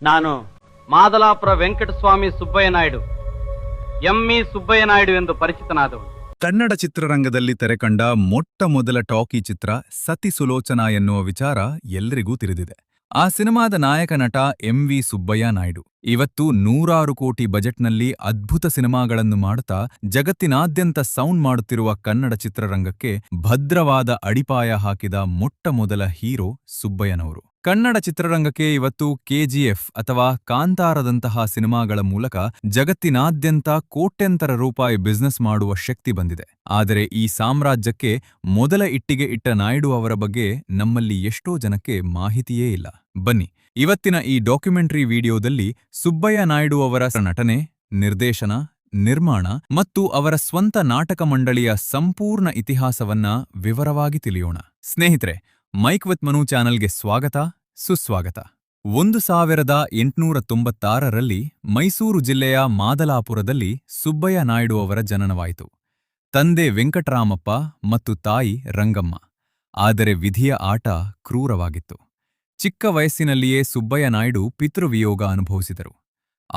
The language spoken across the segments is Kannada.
ನಾನು ಮಾದಲಾಪುರ ವೆಂಕಟಸ್ವಾಮಿ ಸುಬ್ಬಯ್ಯ ನಾಯ್ಡು, ಎಂ.ಇ. ಸುಬ್ಬಯ್ಯ ನಾಯ್ಡು ಎಂದು ಪರಿಚಿತನಾದವನು. ಕನ್ನಡ ಚಿತ್ರರಂಗದಲ್ಲಿ ತೆರೆಕಂಡ ಮೊಟ್ಟ ಮೊದಲ ಟಾಕಿ ಚಿತ್ರ ಸತಿ ಸುಲೋಚನಾ ಎನ್ನುವ ವಿಚಾರ ಎಲ್ರಿಗೂ ತಿಳಿದಿದೆ. ಆ ಸಿನಿಮಾದ ನಾಯಕ ನಟ ಎಂ.ವಿ. ಸುಬ್ಬಯ್ಯ ನಾಯ್ಡು ಇವತ್ತು ನೂರಾರು ಕೋಟಿ ಬಜೆಟ್ನಲ್ಲಿ ಅದ್ಭುತ ಸಿನಿಮಾಗಳನ್ನು ಮಾಡುತ್ತಾ ಜಗತ್ತಿನಾದ್ಯಂತ ಸೌಂಡ್ ಮಾಡುತ್ತಿರುವ ಕನ್ನಡ ಚಿತ್ರರಂಗಕ್ಕೆ ಭದ್ರವಾದ ಅಡಿಪಾಯ ಹಾಕಿದ ಮೊಟ್ಟ ಮೊದಲ ಹೀರೋ ಸುಬ್ಬಯ್ಯನವರು. ಕನ್ನಡ ಚಿತ್ರರಂಗಕ್ಕೆ ಇವತ್ತು ಕೆಜಿಎಫ್ ಅಥವಾ ಕಾಂತಾರದಂತಹ ಸಿನಿಮಾಗಳ ಮೂಲಕ ಜಗತ್ತಿನಾದ್ಯಂತ ಕೋಟ್ಯಂತರ ರೂಪಾಯಿ ಬಿಸ್ನೆಸ್ ಮಾಡುವ ಶಕ್ತಿ ಬಂದಿದೆ. ಆದರೆ ಈ ಸಾಮ್ರಾಜ್ಯಕ್ಕೆ ಮೊದಲ ಇಟ್ಟಿಗೆ ಇಟ್ಟ ನಾಯ್ಡು ಅವರ ಬಗ್ಗೆ ನಮ್ಮಲ್ಲಿ ಎಷ್ಟೋ ಜನಕ್ಕೆ ಮಾಹಿತಿಯೇ ಇಲ್ಲ. ಬನ್ನಿ, ಇವತ್ತಿನ ಈ ಡಾಕ್ಯುಮೆಂಟರಿ ವಿಡಿಯೋದಲ್ಲಿ ಸುಬ್ಬಯ್ಯ ನಾಯ್ಡು ಅವರ ನಟನೆ, ನಿರ್ದೇಶನ, ನಿರ್ಮಾಣ ಮತ್ತು ಅವರ ಸ್ವಂತ ನಾಟಕ ಮಂಡಳಿಯ ಸಂಪೂರ್ಣ ಇತಿಹಾಸವನ್ನ ವಿವರವಾಗಿ ತಿಳಿಯೋಣ. ಸ್ನೇಹಿತರೆ, ಮೈಕ್ ವಿತ್ ಮನು ಚಾನೆಲ್ಗೆ ಸ್ವಾಗತ, ಸುಸ್ವಾಗತ. 1896ರಲ್ಲಿ ಮೈಸೂರು ಜಿಲ್ಲೆಯ ಮಾದಲಾಪುರದಲ್ಲಿ ಸುಬ್ಬಯ್ಯ ನಾಯ್ಡು ಅವರ ಜನನವಾಯಿತು. ತಂದೆ ವೆಂಕಟರಾಮಪ್ಪ ಮತ್ತು ತಾಯಿ ರಂಗಮ್ಮ. ಆದರೆ ವಿಧಿಯ ಆಟ ಕ್ರೂರವಾಗಿತ್ತು. ಚಿಕ್ಕ ವಯಸ್ಸಿನಲ್ಲಿಯೇ ಸುಬ್ಬಯ್ಯ ನಾಯ್ಡು ಪಿತೃವಿಯೋಗ ಅನುಭವಿಸಿದರು.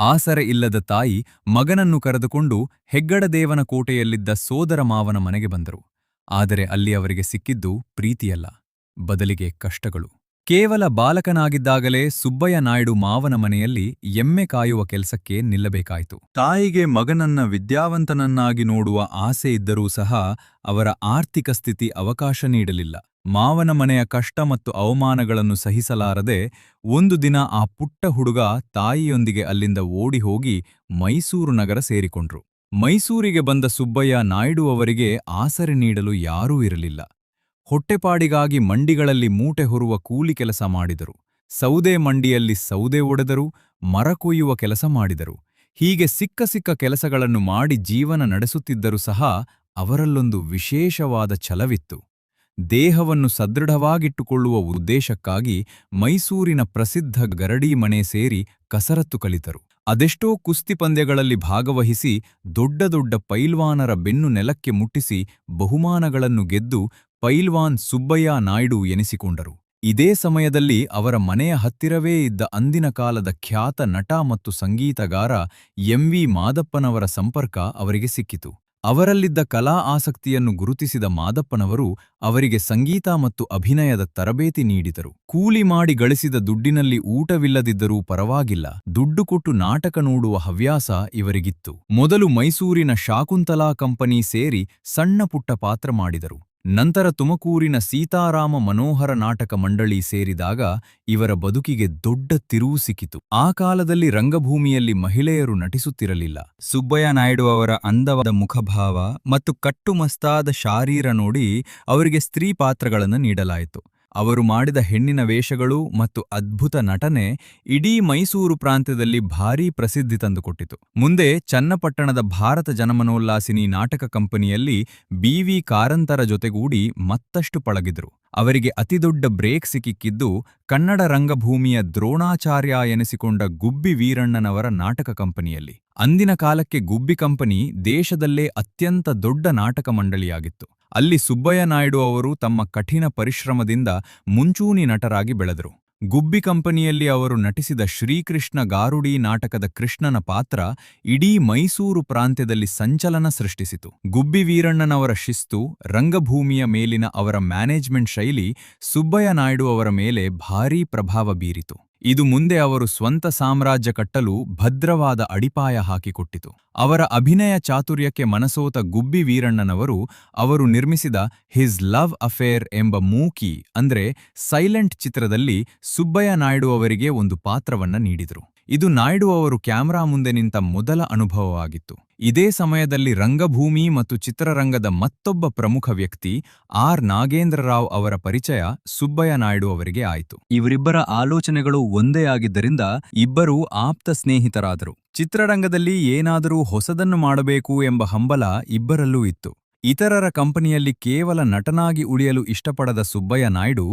ಆಸರೆ ಇಲ್ಲದ ತಾಯಿ ಮಗನನ್ನು ಕರೆದುಕೊಂಡು ಹೆಗ್ಗಡದೇವನ ಕೋಟೆಯಲ್ಲಿದ್ದ ಸೋದರ ಮಾವನ ಮನೆಗೆ ಬಂದರು. ಆದರೆ ಅಲ್ಲಿ ಅವರಿಗೆ ಸಿಕ್ಕಿದ್ದು ಪ್ರೀತಿಯಲ್ಲ, ಬದಲಿಗೆ ಕಷ್ಟಗಳು. ಕೇವಲ ಬಾಲಕನಾಗಿದ್ದಾಗಲೇ ಸುಬ್ಬಯ್ಯ ನಾಯ್ಡು ಮಾವನ ಮನೆಯಲ್ಲಿ ಎಮ್ಮೆ ಕಾಯುವ ಕೆಲಸಕ್ಕೆ ನಿಲ್ಲಬೇಕಾಯಿತು. ತಾಯಿಗೆ ಮಗನನ್ನ ವಿದ್ಯಾವಂತನನ್ನಾಗಿ ನೋಡುವ ಆಸೆ ಇದ್ದರೂ ಸಹ ಅವರ ಆರ್ಥಿಕ ಸ್ಥಿತಿ ಅವಕಾಶ ನೀಡಲಿಲ್ಲ. ಮಾವನ ಮನೆಯ ಕಷ್ಟ ಮತ್ತು ಅವಮಾನಗಳನ್ನು ಸಹಿಸಲಾರದೆ ಒಂದು ದಿನ ಆ ಪುಟ್ಟ ಹುಡುಗ ತಾಯಿಯೊಂದಿಗೆ ಅಲ್ಲಿಂದ ಓಡಿ ಹೋಗಿ ಮೈಸೂರು ನಗರ ಸೇರಿಕೊಂಡ್ರು. ಮೈಸೂರಿಗೆ ಬಂದ ಸುಬ್ಬಯ್ಯ ನಾಯ್ಡು ಅವರಿಗೆ ಆಸರೆ ನೀಡಲು ಯಾರೂ ಇರಲಿಲ್ಲ. ಹೊಟ್ಟೆಪಾಡಿಗಾಗಿ ಮಂಡಿಗಳಲ್ಲಿ ಮೂಟೆ ಹೊರುವ ಕೂಲಿ ಕೆಲಸ ಮಾಡಿದರು. ಸೌದೆ ಮಂಡಿಯಲ್ಲಿ ಸೌದೆ ಒಡೆದರು, ಮರ ಕೊಯ್ಯುವ ಕೆಲಸ ಮಾಡಿದರು. ಹೀಗೆ ಸಿಕ್ಕ ಕೆಲಸಗಳನ್ನು ಮಾಡಿ ಜೀವನ ನಡೆಸುತ್ತಿದ್ದರೂ ಸಹ ಅವರಲ್ಲೊಂದು ವಿಶೇಷವಾದ ಛಲವಿತ್ತು. ದೇಹವನ್ನು ಸದೃಢವಾಗಿಟ್ಟುಕೊಳ್ಳುವ ಉದ್ದೇಶಕ್ಕಾಗಿ ಮೈಸೂರಿನ ಪ್ರಸಿದ್ಧ ಗರಡಿ ಮನೆ ಸೇರಿ ಕಸರತ್ತು ಕಲಿತರು. ಅದೆಷ್ಟೋ ಕುಸ್ತಿ ಪಂದ್ಯಗಳಲ್ಲಿ ಭಾಗವಹಿಸಿ ದೊಡ್ಡ ದೊಡ್ಡ ಪೈಲ್ವಾನರ ಬೆನ್ನು ನೆಲಕ್ಕೆ ಮುಟ್ಟಿಸಿ ಬಹುಮಾನಗಳನ್ನು ಗೆದ್ದು ಪೈಲ್ವಾನ್ ಸುಬ್ಬಯ್ಯ ನಾಯ್ಡು ಎನಿಸಿಕೊಂಡರು. ಇದೇ ಸಮಯದಲ್ಲಿ ಅವರ ಮನೆಯ ಹತ್ತಿರವೇ ಇದ್ದ ಅಂದಿನ ಕಾಲದ ಖ್ಯಾತ ನಟ ಮತ್ತು ಸಂಗೀತಗಾರ ಎಂ.ವಿ. ಮಾದಪ್ಪನವರ ಸಂಪರ್ಕ ಅವರಿಗೆ ಸಿಕ್ಕಿತು. ಅವರಲ್ಲಿದ್ದ ಕಲಾ ಆಸಕ್ತಿಯನ್ನು ಗುರುತಿಸಿದ ಮಾದಪ್ಪನವರು ಅವರಿಗೆ ಸಂಗೀತ ಮತ್ತು ಅಭಿನಯದ ತರಬೇತಿ ನೀಡಿದರು. ಕೂಲಿ ಮಾಡಿ ಗಳಿಸಿದ ದುಡ್ಡಿನಲ್ಲಿ ಊಟವಿಲ್ಲದಿದ್ದರೂ ಪರವಾಗಿಲ್ಲ, ದುಡ್ಡು ಕೊಟ್ಟು ನಾಟಕ ನೋಡುವ ಹವ್ಯಾಸ ಇವರಿಗಿತ್ತು. ಮೊದಲು ಮೈಸೂರಿನ ಶಾಕುಂತಲಾ ಕಂಪನಿ ಸೇರಿ ಸಣ್ಣ ಪುಟ್ಟ ಪಾತ್ರ ಮಾಡಿದರು. ನಂತರ ತುಮಕೂರಿನ ಸೀತಾರಾಮ ಮನೋಹರ ನಾಟಕ ಮಂಡಳಿ ಸೇರಿದಾಗ ಇವರ ಬದುಕಿಗೆ ದೊಡ್ಡ ತಿರುವು ಸಿಕ್ಕಿತು. ಆ ಕಾಲದಲ್ಲಿ ರಂಗಭೂಮಿಯಲ್ಲಿ ಮಹಿಳೆಯರು ನಟಿಸುತ್ತಿರಲಿಲ್ಲ. ಸುಬ್ಬಯ್ಯ ನಾಯ್ಡು ಅವರ ಅಂದವಾದ ಮುಖಭಾವ ಮತ್ತು ಕಟ್ಟುಮಸ್ತಾದ ಶಾರೀರ ನೋಡಿ ಅವರಿಗೆ ಸ್ತ್ರೀ ಪಾತ್ರಗಳನ್ನು ನೀಡಲಾಯಿತು. ಅವರು ಮಾಡಿದ ಹೆಣ್ಣಿನ ವೇಷಗಳು ಮತ್ತು ಅದ್ಭುತ ನಟನೆ ಇಡೀ ಮೈಸೂರು ಪ್ರಾಂತ್ಯದಲ್ಲಿ ಭಾರೀ ಪ್ರಸಿದ್ಧಿ ತಂದುಕೊಟ್ಟಿತು. ಮುಂದೆ ಚನ್ನಪಟ್ಟಣದ ಭಾರತ ಜನಮನೋಲ್ಲಾಸಿನಿ ನಾಟಕ ಕಂಪನಿಯಲ್ಲಿ ಬಿ.ವಿ. ಕಾರಂತರ ಜೊತೆಗೂಡಿ ಮತ್ತಷ್ಟು ಪಳಗಿದ್ರು. ಅವರಿಗೆ ಅತಿದೊಡ್ಡ ಬ್ರೇಕ್ ಸಿಕ್ಕಿದ್ದು ಕನ್ನಡ ರಂಗಭೂಮಿಯ ದ್ರೋಣಾಚಾರ್ಯ ಎನಿಸಿಕೊಂಡ ಗುಬ್ಬಿ ವೀರಣ್ಣನವರ ನಾಟಕ ಕಂಪನಿಯಲ್ಲಿ. ಅಂದಿನ ಕಾಲಕ್ಕೆ ಗುಬ್ಬಿ ಕಂಪನಿ ದೇಶದಲ್ಲೇ ಅತ್ಯಂತ ದೊಡ್ಡ ನಾಟಕ ಮಂಡಳಿಯಾಗಿತ್ತು. ಅಲ್ಲಿ ಸುಬ್ಬಯ್ಯ ನಾಯ್ಡು ಅವರು ತಮ್ಮ ಕಠಿಣ ಪರಿಶ್ರಮದಿಂದ ಮುಂಚೂಣಿ ನಟರಾಗಿ ಬೆಳೆದರು. ಗುಬ್ಬಿ ಕಂಪನಿಯಲ್ಲಿ ಅವರು ನಟಿಸಿದ ಶ್ರೀಕೃಷ್ಣ ಗಾರುಡಿ ನಾಟಕದ ಕೃಷ್ಣನ ಪಾತ್ರ ಇಡೀ ಮೈಸೂರು ಪ್ರಾಂತ್ಯದಲ್ಲಿ ಸಂಚಲನ ಸೃಷ್ಟಿಸಿತು. ಗುಬ್ಬಿ ವೀರಣ್ಣನವರ ಶಿಸ್ತು, ರಂಗಭೂಮಿಯ ಮೇಲಿನ ಅವರ ಮ್ಯಾನೇಜ್ಮೆಂಟ್ ಶೈಲಿ ಸುಬ್ಬಯ್ಯ ನಾಯ್ಡು ಅವರ ಮೇಲೆ ಭಾರೀ ಪ್ರಭಾವ ಬೀರಿತು. ಇದು ಮುಂದೆ ಅವರು ಸ್ವಂತ ಸಾಮ್ರಾಜ್ಯ ಕಟ್ಟಲು ಭದ್ರವಾದ ಅಡಿಪಾಯ ಹಾಕಿಕೊಟ್ಟಿತು. ಅವರ ಅಭಿನಯ ಚಾತುರ್ಯಕ್ಕೆ ಮನಸೋತ ಗುಬ್ಬಿ ವೀರಣ್ಣನವರು ಅವರು ನಿರ್ಮಿಸಿದ ಹಿಸ್ ಲವ್ ಅಫೇರ್ ಎಂಬ ಮೂಕಿ ಅಂದ್ರೆ ಸೈಲೆಂಟ್ ಚಿತ್ರದಲ್ಲಿ ಸುಬ್ಬಯ್ಯ ನಾಯ್ಡು ಅವರಿಗೆ ಒಂದು ಪಾತ್ರವನ್ನ ನೀಡಿದರು. ಇದು ನಾಯ್ಡು ಅವರು ಕ್ಯಾಮರಾ ಮುಂದೆ ನಿಂತ ಮೊದಲ ಅನುಭವವಾಗಿತ್ತು. ಇದೇ ಸಮಯದಲ್ಲಿ ರಂಗಭೂಮಿ ಮತ್ತು ಚಿತ್ರರಂಗದ ಮತ್ತೊಬ್ಬ ಪ್ರಮುಖ ವ್ಯಕ್ತಿ ಆರ್. ನಾಗೇಂದ್ರರಾವ್ ಅವರ ಪರಿಚಯ ಸುಬ್ಬಯ್ಯ ನಾಯ್ಡು ಅವರಿಗೆ ಆಯಿತು. ಇವರಿಬ್ಬರ ಆಲೋಚನೆಗಳು ಒಂದೇ ಆಗಿದ್ದರಿಂದ ಇಬ್ಬರೂ ಆಪ್ತ ಸ್ನೇಹಿತರಾದರು. ಚಿತ್ರರಂಗದಲ್ಲಿ ಏನಾದರೂ ಹೊಸದನ್ನು ಮಾಡಬೇಕು ಎಂಬ ಹಂಬಲ ಇಬ್ಬರಲ್ಲೂ ಇತ್ತು. ಇತರರ ಕಂಪನಿಯಲ್ಲಿ ಕೇವಲ ನಟನಾಗಿ ಉಳಿಯಲು ಇಷ್ಟಪಡದ ಸುಬ್ಬಯ್ಯ ನಾಯ್ಡು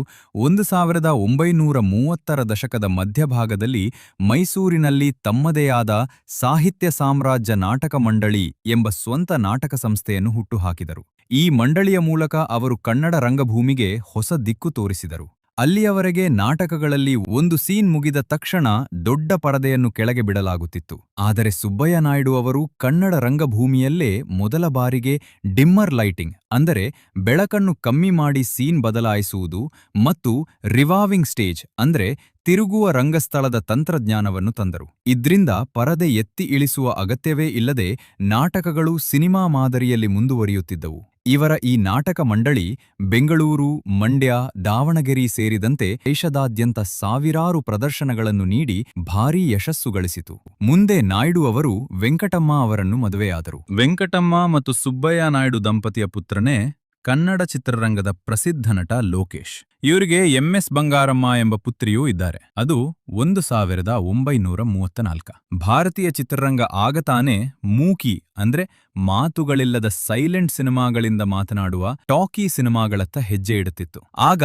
1930ರ ದಶಕದ ಮಧ್ಯಭಾಗದಲ್ಲಿ ಮೈಸೂರಿನಲ್ಲಿ ತಮ್ಮದೇ ಆದ ಸಾಹಿತ್ಯ ಸಾಮ್ರಾಜ್ಯ ನಾಟಕ ಮಂಡಳಿ ಎಂಬ ಸ್ವಂತ ನಾಟಕ ಸಂಸ್ಥೆಯನ್ನು ಹುಟ್ಟುಹಾಕಿದರು. ಈ ಮಂಡಳಿಯ ಮೂಲಕ ಅವರು ಕನ್ನಡ ರಂಗಭೂಮಿಗೆ ಹೊಸ ದಿಕ್ಕು ತೋರಿಸಿದರು. ಅಲ್ಲಿಯವರೆಗೆ ನಾಟಕಗಳಲ್ಲಿ ಒಂದು ಸೀನ್ ಮುಗಿದ ತಕ್ಷಣ ದೊಡ್ಡ ಪರದೆಯನ್ನು ಕೆಳಗೆ ಬಿಡಲಾಗುತ್ತಿತ್ತು. ಆದರೆ ಸುಬ್ಬಯ್ಯ ನಾಯ್ಡು ಅವರು ಕನ್ನಡ ರಂಗಭೂಮಿಯಲ್ಲೇ ಮೊದಲ ಬಾರಿಗೆ ಡಿಮ್ಮರ್ ಲೈಟಿಂಗ್ ಅಂದರೆ ಬೆಳಕನ್ನು ಕಮ್ಮಿ ಮಾಡಿ ಸೀನ್ ಬದಲಾಯಿಸುವುದು ಮತ್ತು ರಿವಾಲ್ವಿಂಗ್ ಸ್ಟೇಜ್ ಅಂದ್ರೆ ತಿರುಗುವ ರಂಗಸ್ಥಳದ ತಂತ್ರಜ್ಞಾನವನ್ನು ತಂದರು. ಇದ್ರಿಂದ ಪರದೆ ಎತ್ತಿ ಇಳಿಸುವ ಅಗತ್ಯವೇ ಇಲ್ಲದೆ ನಾಟಕಗಳು ಸಿನಿಮಾ ಮಾದರಿಯಲ್ಲಿ ಮುಂದುವರಿಯುತ್ತಿದ್ದವು. ಇವರ ಈ ನಾಟಕ ಮಂಡಳಿ ಬೆಂಗಳೂರು, ಮಂಡ್ಯ, ದಾವಣಗೆರೆ ಸೇರಿದಂತೆ ದೇಶದಾದ್ಯಂತ ಸಾವಿರಾರು ಪ್ರದರ್ಶನಗಳನ್ನು ನೀಡಿ ಭಾರೀ ಯಶಸ್ಸು ಗಳಿಸಿತು. ಮುಂದೆ ನಾಯ್ಡು ಅವರು ವೆಂಕಟಮ್ಮ ಅವರನ್ನು ಮದುವೆಯಾದರು. ವೆಂಕಟಮ್ಮ ಮತ್ತು ಸುಬ್ಬಯ್ಯ ನಾಯ್ಡು ದಂಪತಿಯ ಪುತ್ರನೇ ಕನ್ನಡ ಚಿತ್ರರಂಗದ ಪ್ರಸಿದ್ಧ ನಟ ಲೋಕೇಶ್. ಇವರಿಗೆ MS ಬಂಗಾರಮ್ಮ ಎಂಬ ಪುತ್ರಿಯೂ ಇದ್ದಾರೆ. ಅದು 1934. ಭಾರತೀಯ ಚಿತ್ರರಂಗ ಆಗತಾನೆ ಮೂಕಿ ಅಂದ್ರೆ ಮಾತುಗಳಿಲ್ಲದ ಸೈಲೆಂಟ್ ಸಿನಿಮಾಗಳಿಂದ ಮಾತನಾಡುವ ಟಾಕಿ ಸಿನಿಮಾಗಳತ್ತ ಹೆಜ್ಜೆ ಇಡುತ್ತಿತ್ತು. ಆಗ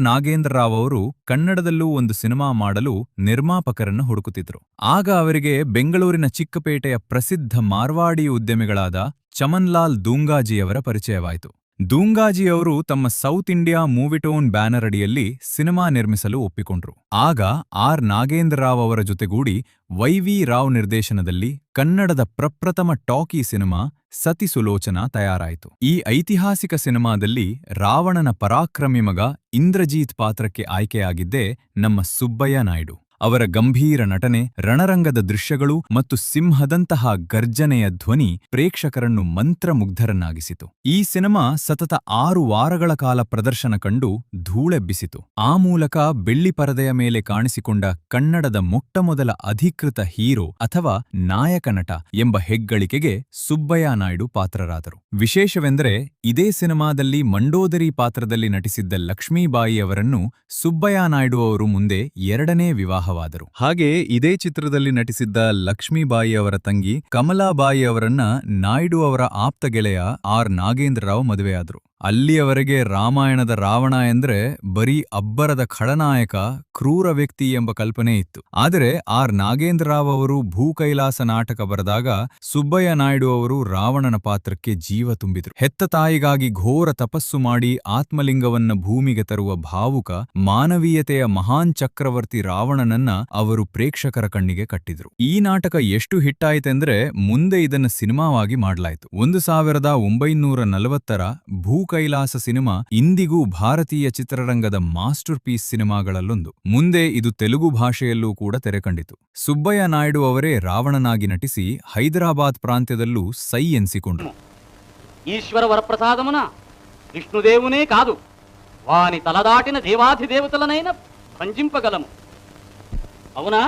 ನಾಗೇಂದ್ರ ರಾವ್ ಅವರು ಕನ್ನಡದಲ್ಲೂ ಒಂದು ಸಿನಿಮಾ ಮಾಡಲು ನಿರ್ಮಾಪಕರನ್ನು ಹುಡುಕುತ್ತಿದ್ರು. ಆಗ ಅವರಿಗೆ ಬೆಂಗಳೂರಿನ ಚಿಕ್ಕಪೇಟೆಯ ಪ್ರಸಿದ್ಧ ಮಾರ್ವಾಡಿ ಉದ್ಯಮಿಗಳಾದ ಚಮನ್ಲಾಲ್ ದೂಂಗಾಜಿಯವರ ಪರಿಚಯವಾಯಿತು. ದೂಂಗಾಜಿಯವರು ತಮ್ಮ ಸೌತ್ ಇಂಡಿಯಾ ಮೂವಿಟೋನ್ ಬ್ಯಾನರ್ ಅಡಿಯಲ್ಲಿ ಸಿನಿಮಾ ನಿರ್ಮಿಸಲು ಒಪ್ಪಿಕೊಂಡ್ರು. ಆಗ ನಾಗೇಂದ್ರ ರಾವ್ ಅವರ ಜೊತೆಗೂಡಿ YV ರಾವ್ ನಿರ್ದೇಶನದಲ್ಲಿ ಕನ್ನಡದ ಪ್ರಪ್ರಥಮ ಟಾಕಿ ಸಿನಿಮಾ ಸತಿ ಸುಲೋಚನಾ ತಯಾರಾಯಿತು. ಈ ಐತಿಹಾಸಿಕ ಸಿನಿಮಾದಲ್ಲಿ ರಾವಣನ ಪರಾಕ್ರಮಿ ಮಗ ಇಂದ್ರಜೀತ್ ಪಾತ್ರಕ್ಕೆ ಆಯ್ಕೆಯಾಗಿದ್ದೇ ನಮ್ಮ ಸುಬ್ಬಯ್ಯ ನಾಯ್ಡು. ಅವರ ಗಂಭೀರ ನಟನೆ, ರಣರಂಗದ ದೃಶ್ಯಗಳು ಮತ್ತು ಸಿಂಹದಂತಹ ಗರ್ಜನೆಯ ಧ್ವನಿ ಪ್ರೇಕ್ಷಕರನ್ನು ಮಂತ್ರಮುಗ್ಧರನ್ನಾಗಿಸಿತು. ಈ ಸಿನಿಮಾ ಸತತ 6 ವಾರಗಳ ಕಾಲ ಪ್ರದರ್ಶನ ಕಂಡು ಧೂಳೆಬ್ಬಿಸಿತು. ಆ ಮೂಲಕ ಬೆಳ್ಳಿ ಪರದೆಯ ಮೇಲೆ ಕಾಣಿಸಿಕೊಂಡ ಕನ್ನಡದ ಮೊಟ್ಟಮೊದಲ ಅಧಿಕೃತ ಹೀರೋ ಅಥವಾ ನಾಯಕ ನಟ ಎಂಬ ಹೆಗ್ಗಳಿಕೆಗೆ ಸುಬ್ಬಯ್ಯ ನಾಯ್ಡು ಪಾತ್ರರಾದರು. ವಿಶೇಷವೆಂದರೆ ಇದೇ ಸಿನಿಮಾದಲ್ಲಿ ಮಂಡೋದರಿ ಪಾತ್ರದಲ್ಲಿ ನಟಿಸಿದ್ದ ಲಕ್ಷ್ಮೀಬಾಯಿ ಅವರನ್ನು ಸುಬ್ಬಯ್ಯ ನಾಯ್ಡು ಅವರು ಮುಂದೆ 2ನೇ ವಿವಾಹವಾದರು. ಹಾಗೆ ಇದೇ ಚಿತ್ರದಲ್ಲಿ ನಟಿಸಿದ್ದ ಲಕ್ಷ್ಮೀಬಾಯಿ ಅವರ ತಂಗಿ ಕಮಲಾಬಾಯಿ ಅವರನ್ನ ನಾಯ್ಡು ಅವರ ಆಪ್ತ ಗೆಳೆಯ ನಾಗೇಂದ್ರ ರಾವ್ ಮದುವೆಯಾದರು. ಅಲ್ಲಿಯವರೆಗೆ ರಾಮಾಯಣದ ರಾವಣ ಎಂದ್ರೆ ಬರೀ ಅಬ್ಬರದ ಖಳನಾಯಕ, ಕ್ರೂರ ವ್ಯಕ್ತಿ ಎಂಬ ಕಲ್ಪನೆ ಇತ್ತು. ಆದರೆ ನಾಗೇಂದ್ರ ರಾವ್ ಅವರು ಭೂಕೈಲಾಸ ನಾಟಕ ಬರೆದಾಗ ಸುಬ್ಬಯ್ಯ ನಾಯ್ಡು ಅವರು ರಾವಣನ ಪಾತ್ರಕ್ಕೆ ಜೀವ ತುಂಬಿದ್ರು. ಹೆತ್ತ ತಾಯಿಗಾಗಿ ಘೋರ ತಪಸ್ಸು ಮಾಡಿ ಆತ್ಮಲಿಂಗವನ್ನ ಭೂಮಿಗೆ ತರುವ ಭಾವುಕ ಮಾನವೀಯತೆಯ ಮಹಾನ್ ಚಕ್ರವರ್ತಿ ರಾವಣನನ್ನ ಅವರು ಪ್ರೇಕ್ಷಕರ ಕಣ್ಣಿಗೆ ಕಟ್ಟಿದ್ರು. ಈ ನಾಟಕ ಎಷ್ಟು ಹಿಟ್ಟಾಯಿತೆಂದ್ರೆ ಮುಂದೆ ಇದನ್ನ ಸಿನಿಮಾವಾಗಿ ಮಾಡಲಾಯಿತು. 1940ರ ಭೂಕೈಲಾಸ ಸಿನಿಮಾ ಇಂದಿಗೂ ಭಾರತೀಯ ಚಿತ್ರರಂಗದ ಮಾಸ್ಟರ್ ಪೀಸ್ ಸಿನಿಮಾಗಳಲ್ಲೊಂದು. ಮುಂದೆ ಇದು ತೆಲುಗು ಭಾಷೆಯಲ್ಲೂ ಕೂಡ ತೆರೆಕಂಡಿತು. ಸುಬ್ಬಯ್ಯ ನಾಯ್ಡು ಅವರೇ ರಾವಣನಾಗಿ ನಟಿಸಿ ಹೈದರಾಬಾದ್ ಪ್ರಾಂತ್ಯದಲ್ಲೂ ಸೈ ಎನ್ಸಿಕೊಂಡ್ರು. ఈశ్వర వరప్రసాదమున విష్ణుదేవునే కాదు వాని తలదాటిన దేవాధిదేవతలనైన భంజింపగలము. అవునా?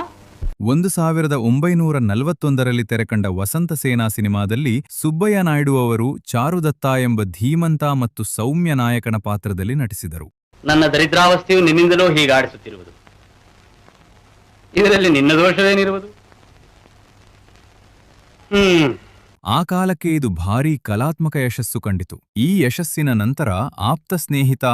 1941ರಲ್ಲಿ ತೆರೆಕಂಡ ವಸಂತ ಸೇನಾ ಸಿನಿಮಾದಲ್ಲಿ ಸುಬ್ಬಯ್ಯ ನಾಯ್ಡು ಅವರು ಚಾರುದತ್ತ ಎಂಬ ಧೀಮಂತ ಮತ್ತು ಸೌಮ್ಯ ನಾಯಕನ ಪಾತ್ರದಲ್ಲಿ ನಟಿಸಿದರು. ನನ್ನ ದರಿದ್ರಾವಸ್ಥೆಯು ನಿನ್ನಿಂದಲೂ ಹೀಗಾಡಿಸುತ್ತಿರುವುದು, ಇದರಲ್ಲಿ ನಿನ್ನ ದೋಷವೇನಿರುವುದು? ಆ ಕಾಲಕ್ಕೆ ಇದು ಭಾರೀ ಕಲಾತ್ಮಕ ಯಶಸ್ಸು ಕಂಡಿತು. ಈ ಯಶಸ್ಸಿನ ನಂತರ ಆಪ್ತ ಸ್ನೇಹಿತ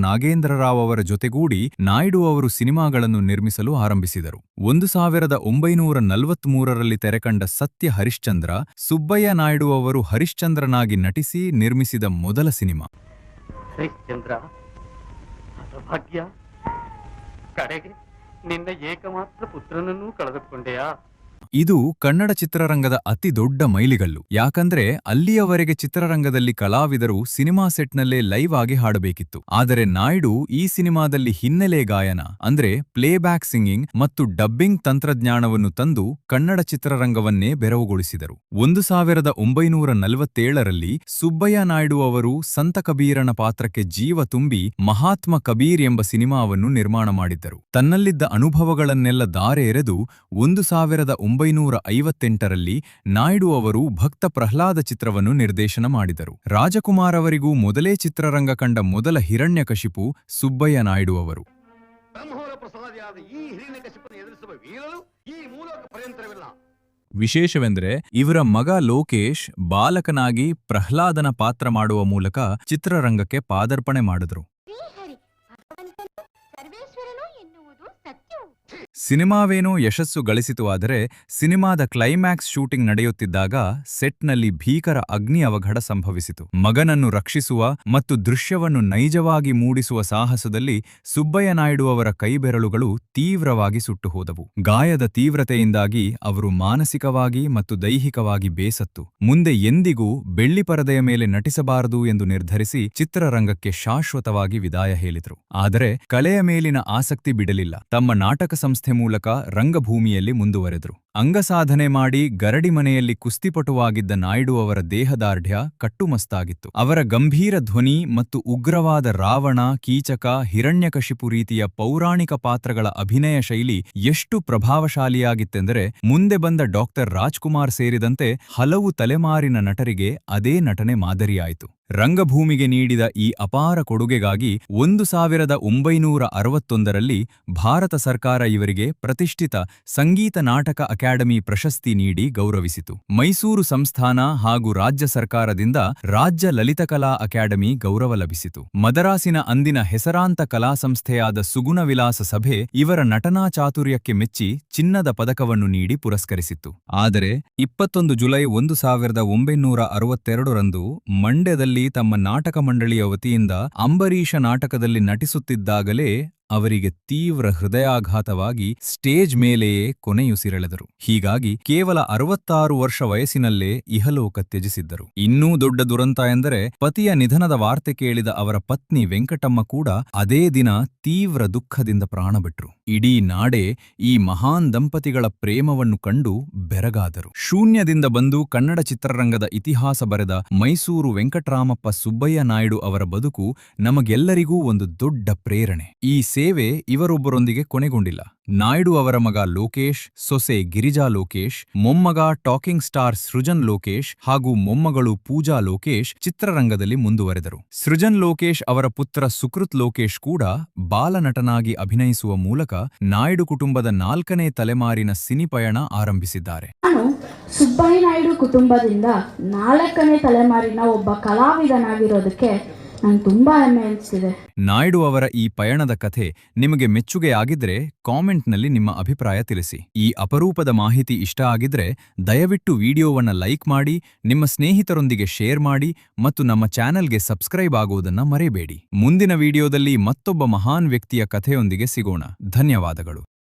ನಾಗೇಂದ್ರ ರಾವ್ ಅವರ ಜೊತೆಗೂಡಿ ನಾಯ್ಡು ಅವರು ಸಿನಿಮಾಗಳನ್ನು ನಿರ್ಮಿಸಲು ಆರಂಭಿಸಿದರು. 1943ರಲ್ಲಿ ತೆರೆಕಂಡ ಸತ್ಯ ಹರಿಶ್ಚಂದ್ರ ಸುಬ್ಬಯ್ಯ ನಾಯ್ಡು ಅವರು ಹರಿಶ್ಚಂದ್ರನಾಗಿ ನಟಿಸಿ ನಿರ್ಮಿಸಿದ ಮೊದಲ ಸಿನಿಮಾ. ಹರಿಶ್ಚಂದ್ರ, ಹತಭಾಗ್ಯ, ಕಡೆಗೆ ನಿನ್ನ ಏಕಮಾತ್ರ ಪುತ್ರನನ್ನೂ ಕಳೆದುಕೊಂಡೆಯಾ? ಇದು ಕನ್ನಡ ಚಿತ್ರರಂಗದ ಅತಿ ದೊಡ್ಡ ಮೈಲಿಗಲ್ಲು. ಯಾಕಂದ್ರೆ ಅಲ್ಲಿಯವರೆಗೆ ಚಿತ್ರರಂಗದಲ್ಲಿ ಕಲಾವಿದರು ಸಿನಿಮಾ ಸೆಟ್ನಲ್ಲೇ ಲೈವ್ ಆಗಿ ಹಾಡಬೇಕಿತ್ತು. ಆದರೆ ನಾಯ್ಡು ಈ ಸಿನಿಮಾದಲ್ಲಿ ಹಿನ್ನೆಲೆ ಗಾಯನ ಅಂದ್ರೆ ಪ್ಲೇಬ್ಯಾಕ್ ಸಿಂಗಿಂಗ್ ಮತ್ತು ಡಬ್ಬಿಂಗ್ ತಂತ್ರಜ್ಞಾನವನ್ನು ತಂದು ಕನ್ನಡ ಚಿತ್ರರಂಗವನ್ನೇ ಬೆರವುಗೊಳಿಸಿದರು. 1947ರಲ್ಲಿ ಸುಬ್ಬಯ್ಯ ನಾಯ್ಡು ಅವರು ಸಂತ ಕಬೀರನ ಪಾತ್ರಕ್ಕೆ ಜೀವ ತುಂಬಿ ಮಹಾತ್ಮ ಕಬೀರ್ ಎಂಬ ಸಿನಿಮಾವನ್ನು ನಿರ್ಮಾಣ ಮಾಡಿದ್ದರು. ತನ್ನಲ್ಲಿದ್ದ ಅನುಭವಗಳನ್ನೆಲ್ಲ ದಾರೆ ಎರೆದು 1958ರಲ್ಲಿ ನಾಯ್ಡು ಅವರು ಭಕ್ತ ಪ್ರಹ್ಲಾದ ಚಿತ್ರವನ್ನು ನಿರ್ದೇಶನ ಮಾಡಿದರು. ರಾಜಕುಮಾರ್ ಅವರಿಗೂ ಮೊದಲೇ ಚಿತ್ರರಂಗ ಕಂಡ ಮೊದಲ ಹಿರಣ್ಯಕಶಿಪು ಸುಬ್ಬಯ್ಯ ನಾಯ್ಡು ಅವರು. ವಿಶೇಷವೆಂದರೆ ಇವರ ಮಗ ಲೋಕೇಶ್ ಬಾಲಕನಾಗಿ ಪ್ರಹ್ಲಾದನ ಪಾತ್ರ ಮಾಡುವ ಮೂಲಕ ಚಿತ್ರರಂಗಕ್ಕೆ ಪಾದಾರ್ಪಣೆ ಮಾಡಿದ್ರು. ಸಿನಿಮಾವೇನೋ ಯಶಸ್ಸು ಗಳಿಸಿತು, ಆದರೆ ಸಿನಿಮಾದ ಕ್ಲೈಮ್ಯಾಕ್ಸ್ ಶೂಟಿಂಗ್ ನಡೆಯುತ್ತಿದ್ದಾಗ ಸೆಟ್ನಲ್ಲಿ ಭೀಕರ ಅಗ್ನಿ ಅವಘಡ ಸಂಭವಿಸಿತು. ಮಗನನ್ನು ರಕ್ಷಿಸುವ ಮತ್ತು ದೃಶ್ಯವನ್ನು ನೈಜವಾಗಿ ಮೂಡಿಸುವ ಸಾಹಸದಲ್ಲಿ ಸುಬ್ಬಯ್ಯ ನಾಯ್ಡು ಅವರ ಕೈಬೆರಳುಗಳು ತೀವ್ರವಾಗಿ ಸುಟ್ಟು ಹೋದವು. ಗಾಯದ ತೀವ್ರತೆಯಿಂದಾಗಿ ಅವರು ಮಾನಸಿಕವಾಗಿ ಮತ್ತು ದೈಹಿಕವಾಗಿ ಬೇಸತ್ತು ಮುಂದೆ ಎಂದಿಗೂ ಬೆಳ್ಳಿಪರದೆಯ ಮೇಲೆ ನಟಿಸಬಾರದು ಎಂದು ನಿರ್ಧರಿಸಿ ಚಿತ್ರರಂಗಕ್ಕೆ ಶಾಶ್ವತವಾಗಿ ವಿದಾಯ ಹೇಳಿದರು. ಆದರೆ ಕಲೆಯ ಮೇಲಿನ ಆಸಕ್ತಿ ಬಿಡಲಿಲ್ಲ. ತಮ್ಮ ನಾಟಕ ಸಂಸ್ಥೆ ಮೂಲಕ ರಂಗಭೂಮಿಯಲ್ಲಿ ಮುಂದುವರೆದರು. ಅಂಗಸಾಧನೆ ಮಾಡಿ ಗರಡಿ ಮನೆಯಲ್ಲಿ ಕುಸ್ತಿಪಟುವಾಗಿದ್ದ ನಾಯ್ಡು ಅವರ ದೇಹದಾರ್ಢ್ಯ ಕಟ್ಟುಮಸ್ತಾಗಿತ್ತು. ಅವರ ಗಂಭೀರ ಧ್ವನಿ ಮತ್ತು ಉಗ್ರವಾದ ರಾವಣ, ಕೀಚಕ, ಹಿರಣ್ಯಕಶಿಪು ರೀತಿಯ ಪೌರಾಣಿಕ ಪಾತ್ರಗಳ ಅಭಿನಯ ಶೈಲಿ ಎಷ್ಟು ಪ್ರಭಾವಶಾಲಿಯಾಗಿತ್ತೆಂದರೆ ಮುಂದೆ ಬಂದ ಡಾಕ್ಟರ್ ರಾಜ್ಕುಮಾರ್ ಸೇರಿದಂತೆ ಹಲವು ತಲೆಮಾರಿನ ನಟರಿಗೆ ಅದೇ ನಟನೆ ಮಾದರಿಯಾಯಿತು. ರಂಗಭೂಮಿಗೆ ನೀಡಿದ ಈ ಅಪಾರ ಕೊಡುಗೆಗಾಗಿ 1961ರಲ್ಲಿ ಭಾರತ ಸರ್ಕಾರ ಇವರಿಗೆ ಪ್ರತಿಷ್ಠಿತ ಸಂಗೀತ ನಾಟಕ ಅಕಾಡೆಮಿ ಪ್ರಶಸ್ತಿ ನೀಡಿ ಗೌರವಿಸಿತು. ಮೈಸೂರು ಸಂಸ್ಥಾನ ಹಾಗೂ ರಾಜ್ಯ ಸರ್ಕಾರದಿಂದ ರಾಜ್ಯ ಲಲಿತಕಲಾ ಅಕಾಡೆಮಿ ಗೌರವ ಲಭಿಸಿತು. ಮದರಾಸಿನ ಅಂದಿನ ಹೆಸರಾಂತ ಕಲಾ ಸಂಸ್ಥೆಯಾದ ಸುಗುಣ ವಿಲಾಸ ಸಭೆ ಇವರ ನಟನಾ ಚಾತುರ್ಯಕ್ಕೆ ಮೆಚ್ಚಿ ಚಿನ್ನದ ಪದಕವನ್ನು ನೀಡಿ ಪುರಸ್ಕರಿಸಿತ್ತು. ಆದರೆ 21 ಜುಲೈ 1962ರಂದು ಮಂಡ್ಯದಲ್ಲಿ ತಮ್ಮ ನಾಟಕ ಮಂಡಳಿಯ ವತಿಯಿಂದ ಅಂಬರೀಷ ನಾಟಕದಲ್ಲಿ ನಟಿಸುತ್ತಿದ್ದಾಗಲೇ ಅವರಿಗೆ ತೀವ್ರ ಹೃದಯಾಘಾತವಾಗಿ ಸ್ಟೇಜ್ ಮೇಲೆಯೇ ಕೊನೆಯುಸಿರೆಳೆದರು. ಹೀಗಾಗಿ ಕೇವಲ 66 ವರ್ಷ ವಯಸ್ಸಿನಲ್ಲೇ ಇಹಲೋಕ ತ್ಯಜಿಸಿದ್ದರು. ಇನ್ನೂ ದೊಡ್ಡ ದುರಂತ ಎಂದರೆ ಪತಿಯ ನಿಧನದ ವಾರ್ತೆ ಕೇಳಿದ ಅವರ ಪತ್ನಿ ವೆಂಕಟಮ್ಮ ಕೂಡ ಅದೇ ದಿನ ತೀವ್ರ ದುಃಖದಿಂದ ಪ್ರಾಣಬಿಟ್ರು. ಇಡೀ ನಾಡೇ ಈ ಮಹಾನ್ ದಂಪತಿಗಳ ಪ್ರೇಮವನ್ನು ಕಂಡು ಬೆರಗಾದರು. ಶೂನ್ಯದಿಂದ ಬಂದು ಕನ್ನಡ ಚಿತ್ರರಂಗದ ಇತಿಹಾಸ ಬರೆದ ಮೈಸೂರು ವೆಂಕಟರಾಮಪ್ಪ ಸುಬ್ಬಯ್ಯ ನಾಯ್ಡು ಅವರ ಬದುಕು ನಮಗೆಲ್ಲರಿಗೂ ಒಂದು ದೊಡ್ಡ ಪ್ರೇರಣೆ. ಈ ಸೇವೆ ಇವರೊಬ್ಬರೊಂದಿಗೆ ಕೊನೆಗೊಂಡಿಲ್ಲ. ನಾಯ್ಡು ಅವರ ಮಗ ಲೋಕೇಶ್, ಸೊಸೆ ಗಿರಿಜಾ ಲೋಕೇಶ್, ಮೊಮ್ಮಗ ಟಾಕಿಂಗ್ ಸ್ಟಾರ್ ಸೃಜನ್ ಲೋಕೇಶ್ ಹಾಗೂ ಮೊಮ್ಮಗಳು ಪೂಜಾ ಲೋಕೇಶ್ ಚಿತ್ರರಂಗದಲ್ಲಿ ಮುಂದುವರೆದರು. ಸೃಜನ್ ಲೋಕೇಶ್ ಅವರ ಪುತ್ರ ಸುಕೃತ್ ಲೋಕೇಶ್ ಕೂಡ ಬಾಲನಟನಾಗಿ ಅಭಿನಯಿಸುವ ಮೂಲಕ ನಾಯ್ಡು ಕುಟುಂಬದ 4ನೇ ತಲೆಮಾರಿನ ಸಿನಿಪಯಣ ಆರಂಭಿಸಿದ್ದಾರೆ. ನಾನು ಸುಬ್ಬಯ್ಯ ನಾಯ್ಡು ಕುಟುಂಬದಿಂದ 4ನೇ ತಲೆಮಾರಿನ ಒಬ್ಬ ಕಲಾವಿದನಾಗಿರೋದಕ್ಕೆ ನಂಗೆ ತುಂಬಾ ಹೆಮ್ಮೆ ಅನಿಸ್ತಿದೆ. ನಾಯ್ಡು ಅವರ ಈ ಪಯಣದ ಕಥೆ ನಿಮಗೆ ಮೆಚ್ಚುಗೆಯಾಗಿದ್ರೆ ಕಾಮೆಂಟ್ನಲ್ಲಿ ನಿಮ್ಮ ಅಭಿಪ್ರಾಯ ತಿಳಿಸಿ. ಈ ಅಪರೂಪದ ಮಾಹಿತಿ ಇಷ್ಟ ಆಗಿದ್ರೆ ದಯವಿಟ್ಟು ವಿಡಿಯೋವನ್ನ ಲೈಕ್ ಮಾಡಿ, ನಿಮ್ಮ ಸ್ನೇಹಿತರೊಂದಿಗೆ ಶೇರ್ ಮಾಡಿ ಮತ್ತು ನಮ್ಮ ಚಾನೆಲ್ಗೆ ಸಬ್ಸ್ಕ್ರೈಬ್ ಆಗುವುದನ್ನ ಮರೆಯಬೇಡಿ. ಮುಂದಿನ ವಿಡಿಯೋದಲ್ಲಿ ಮತ್ತೊಬ್ಬ ಮಹಾನ್ ವ್ಯಕ್ತಿಯ ಕಥೆಯೊಂದಿಗೆ ಸಿಗೋಣ. ಧನ್ಯವಾದಗಳು.